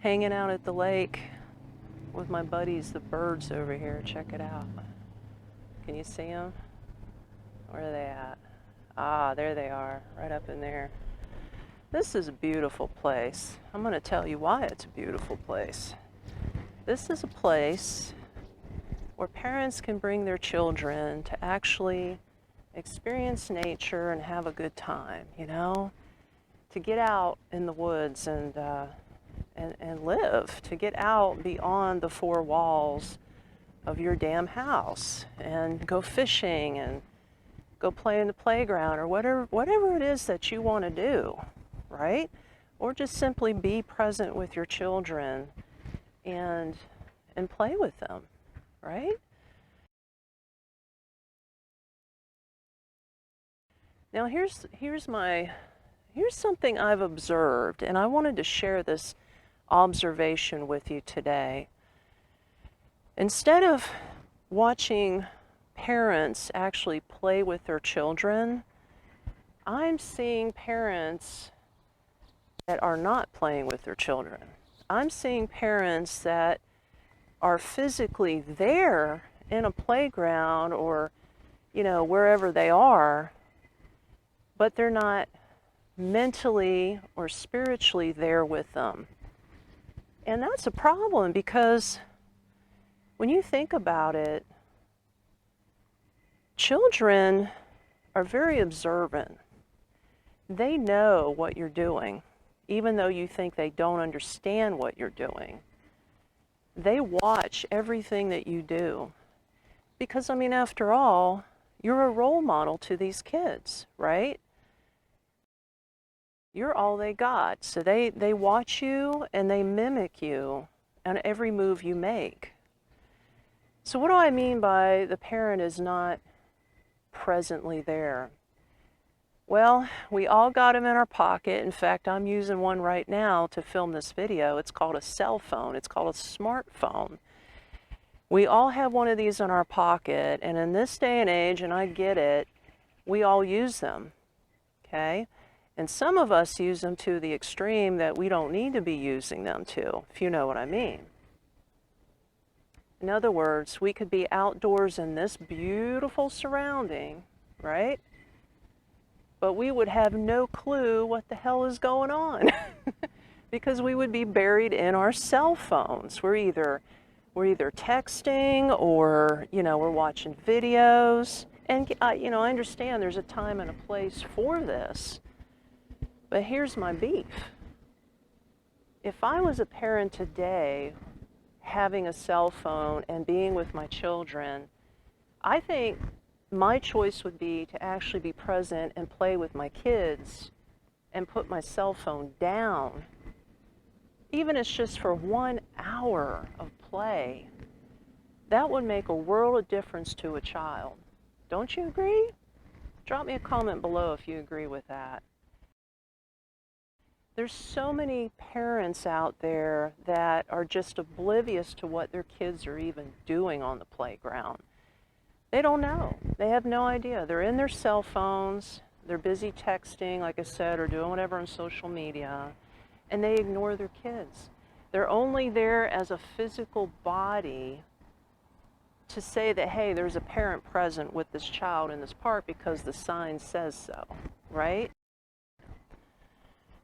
hanging out at the lake with my buddies, the birds over here. Check it out. Can you see them? Where are they at? Ah, there they are, right up in there. This is a beautiful place. I'm going to tell you why it's a beautiful place. This is a place where parents can bring their children to actually experience nature and have a good time, you know? To get out in the woods and live, to get out beyond the four walls of your damn house and go fishing and go play in the playground or whatever it is that you want to do, right? Or just simply be present with your children and play with them, right? Now here's something I've observed, and I wanted to share this observation with you today. Instead of watching parents actually play with their children, I'm seeing parents that are not playing with their children. I'm seeing parents that are physically there in a playground or, you know, wherever they are, but they're not mentally or spiritually there with them. And that's a problem because when you think about it, children are very observant. They know what you're doing, even though you think they don't understand what you're doing. They watch everything that you do. Because, I mean, after all, you're a role model to these kids, right? You're all they got. So they watch you and they mimic you on every move you make. So what do I mean by the parent is not presently there? Well, we all got them in our pocket. In fact, I'm using one right now to film this video. It's called a cell phone. It's called a smartphone. We all have one of these in our pocket, and in this day and age, and I get it, we all use them, okay? And some of us use them to the extreme that we don't need to be using them to, if you know what I mean. In other words, we could be outdoors in this beautiful surrounding, right? But we would have no clue what the hell is going on because we would be buried in our cell phones. We're either texting or, you know, we're watching videos. And, you know, I understand there's a time and a place for this. But here's my beef. If I was a parent today having a cell phone and being with my children, I think my choice would be to actually be present and play with my kids and put my cell phone down. Even if it's just for 1 hour of play, that would make a world of difference to a child. Don't you agree? Drop me a comment below if you agree with that. There's so many parents out there that are just oblivious to what their kids are even doing on the playground. They don't know. They have no idea. They're in their cell phones, they're busy texting, like I said, or doing whatever on social media, and they ignore their kids. They're only there as a physical body to say that, hey, there's a parent present with this child in this park because the sign says so, right?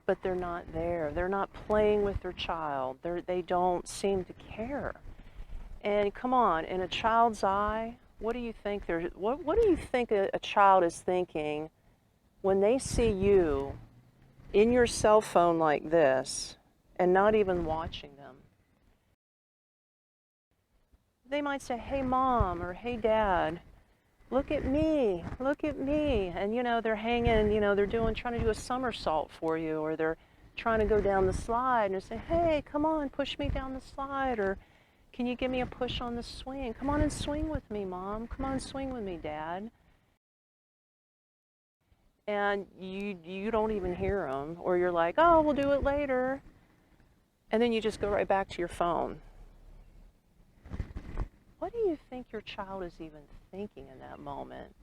But they're not there. They're not playing with their child. They don't seem to care. And come on, in a child's eye, what do you think what do you think a child is thinking when they see you in your cell phone like this and not even watching them? They might say, hey mom, or hey dad, look at me, and you know, they're hanging, you know, they're trying to do a somersault for you, or they're trying to go down the slide and they say, hey, come on, push me down the slide, or can you give me a push on the swing? Come on and swing with me, mom. Come on and swing with me, dad. And you don't even hear them, or you're like, oh, we'll do it later. And then you just go right back to your phone. What do you think your child is even thinking in that moment?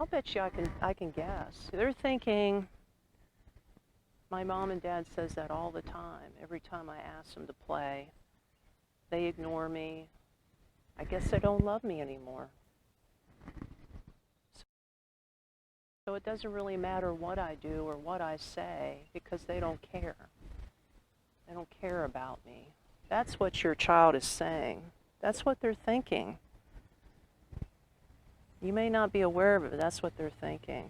I'll bet you I can guess. They're thinking, My mom and dad says that all the time. Every time I ask them to play, they ignore me. I guess they don't love me anymore. So it doesn't really matter what I do or what I say because they don't care. They don't care about me. That's what your child is saying. That's what they're thinking. You may not be aware of it, but that's what they're thinking.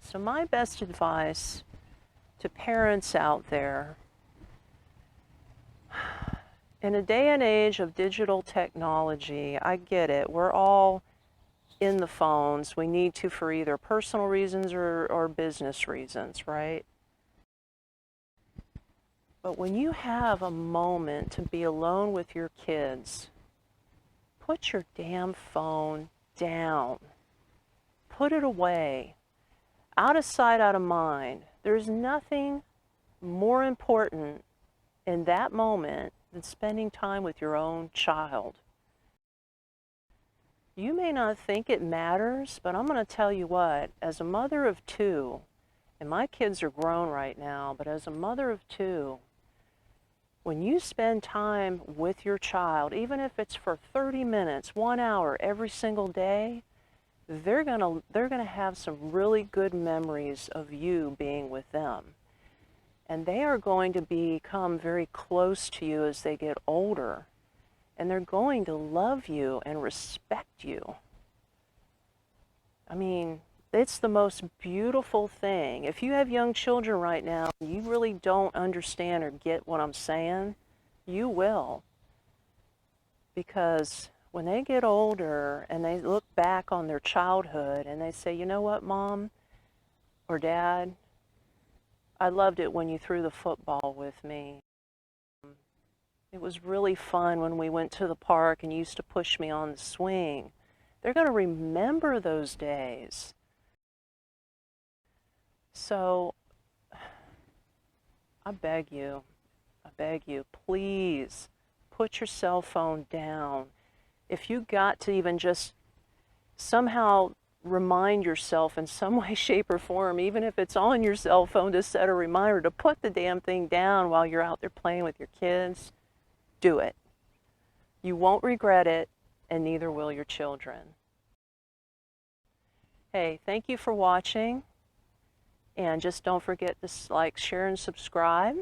So my best advice to parents out there, in a day and age of digital technology, I get it. We're all in the phones. We need to for either personal reasons or business reasons, right? But when you have a moment to be alone with your kids, put your damn phone down. Put it away. Out of sight, out of mind. There's nothing more important in that moment than spending time with your own child. You may not think it matters, but I'm going to tell you what, as a mother of two, and my kids are grown right now, but as a mother of two, when you spend time with your child, even if it's for 30 minutes, 1 hour every single day, they're gonna have some really good memories of you being with them. And they are going to become very close to you as they get older. And they're going to love you and respect you. I mean, it's the most beautiful thing. If you have young children right now and you really don't understand or get what I'm saying, you will. Because when they get older and they look back on their childhood and they say, you know what, Mom or Dad, I loved it when you threw the football with me. It was really fun when we went to the park and you used to push me on the swing. They're going to remember those days. So I beg you, please put your cell phone down. If you got to even just somehow remind yourself in some way, shape, or form, even if it's on your cell phone, to set a reminder to put the damn thing down while you're out there playing with your kids, do it. You won't regret it, and neither will your children. Hey, thank you for watching, and just don't forget to like, share, and subscribe.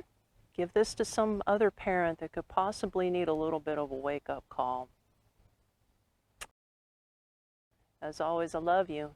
Give this to some other parent that could possibly need a little bit of a wake-up call. As always, I love you.